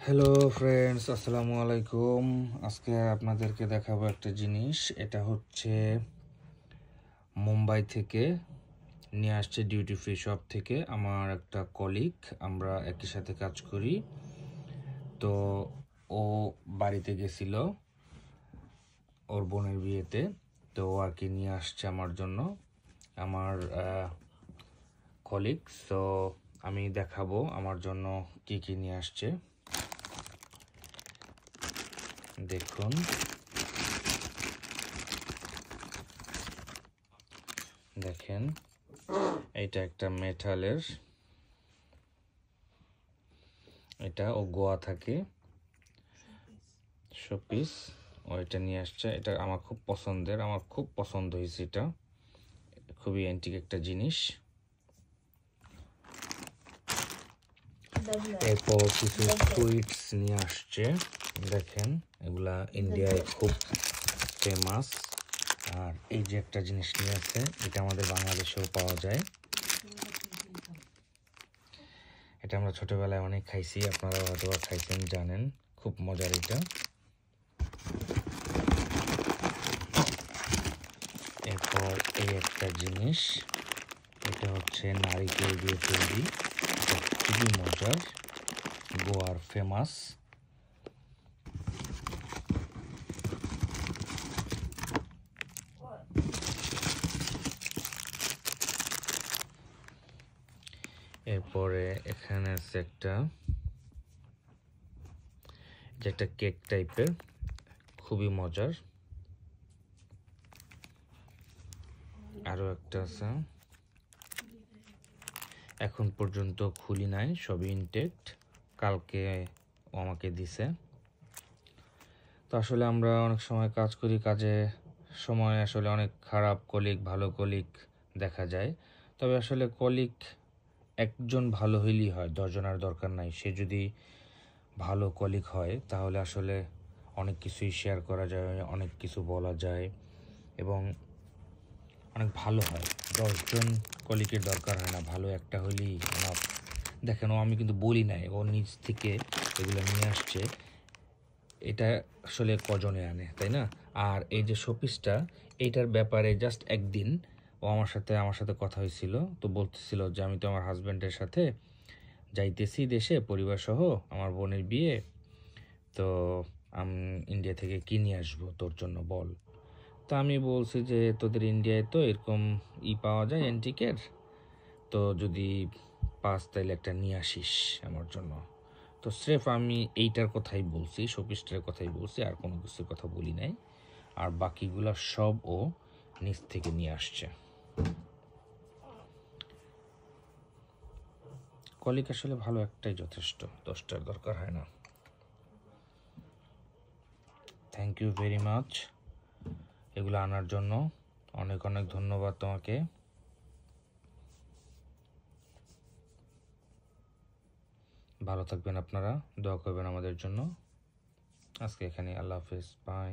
Hello friends, আসসালামু আলাইকুম। আজকে আপনাদেরকে দেখাবো একটা জিনিস। এটা হচ্ছে মুম্বাই থেকে নিয়ে আসছে, ডিউটি ফ্রি শপ থেকে আমার একটা কলিগ। আমরা একই সাথে কাজ করি। তো ও বাড়িতে গেছিল ওর বোনের বিয়েতে, তো ও আর কি নিয়ে আসছে আমার জন্য, আমার কলিগ। সো আমি দেখাবো আমার জন্য কি কি নিয়ে আসছে। দেখুন, দেখেন, এটা একটা মেটালের, এটা ও গোয়া থাকে শোপিস। ও এটা নিয়ে আসছে, এটা আমার খুব পছন্দের, আমার খুব পছন্দ হয়েছে। এটা খুবই অ্যান্টিক একটা জিনিস। এরপর কিছু সুইটস নিয়ে আসছে, দেখেন এগুলা ইন্ডিয়ায় খুব ফেমাস। আর এই যে একটা জিনিস নিয়ে আসছে, এটা আমাদের বাংলাদেশেও পাওয়া যায়। এটা আমরা ছোটবেলায় অনেক খাইছি, আপনারা হয়তো খাইছেন, জানেন, খুব মজার এটা। এরপর এই একটা জিনিস, এটা হচ্ছে নারিকেল দিয়ে তৈরি, এটা খুবই মজার, গোয়ার ফেমাস। এরপরে এখানে আছে একটা, যেটা কেক টাইপের, খুবই মজার। আরো একটা আছে, এখন পর্যন্ত খুলি নাই, সবই ইনটেক্ট, কালকে ও আমাকে দিছে। তো আসলে আমরা অনেক সময় কাজ করি, কাজে সময় আসলে অনেক খারাপ কলিগ, ভালো কলিগ দেখা যায়। তবে আসলে কলিগ একজন ভালো হইলেই হয়, 10 জনের দরকার নাই। সে যদি ভালো কলিগ হয় তাহলে আসলে অনেক কিছুই শেয়ার করা যায়, অনেক কিছু বলা যায় এবং অনেক ভালো হয়। 10 জন কলিগের দরকার হয় না, ভালো একটা হইলেই এনাফ। দেখেন, ও আমি কিন্তু বলি নাই, ও নিজ থেকে এগুলো নিয়ে আসছে। এটা আসলে কজনে আনে, তাই না? আর এই যে শোপিসটা, এইটার ব্যাপারে জাস্ট একদিন ও আমার সাথে কথা হয়েছিল। তো বলতেছিল যে আমি তো আমার হাজব্যান্ডের সাথে যাইতেছি দেশে পরিবার সহ, আমার বোনের বিয়ে, তো আমি ইন্ডিয়া থেকে কি নিয়ে আসবো তোর জন্য বল। তা আমি বলছি যে তোদের ইন্ডিয়ায় তো এরকম পাওয়া যায় অ্যান্টিকের, তো যদি পাস তাইলে একটা নিয়ে আসিস আমার জন্য। তো স্রেফ আমি এইটার কথাই বলছি, শোপিসটার কথাই বলছি, আর কোনো কিছুর কথা বলি নাই। আর বাকিগুলা সব ও নিচ থেকে নিয়ে আসছে। কলিক আসলে ভালো একটাই যথেষ্ট, 10টার দরকার হয় না। থ্যাংক ইউ ভেরি মাচ এগুলো আনার জন্য, অনেক অনেক ধন্যবাদ তোমাকে। ভালো থাকবেন আপনারা, দোয়া করবেন আমাদের জন্য। আজকে এখানে, আল্লাহ হাফেজ, বাই।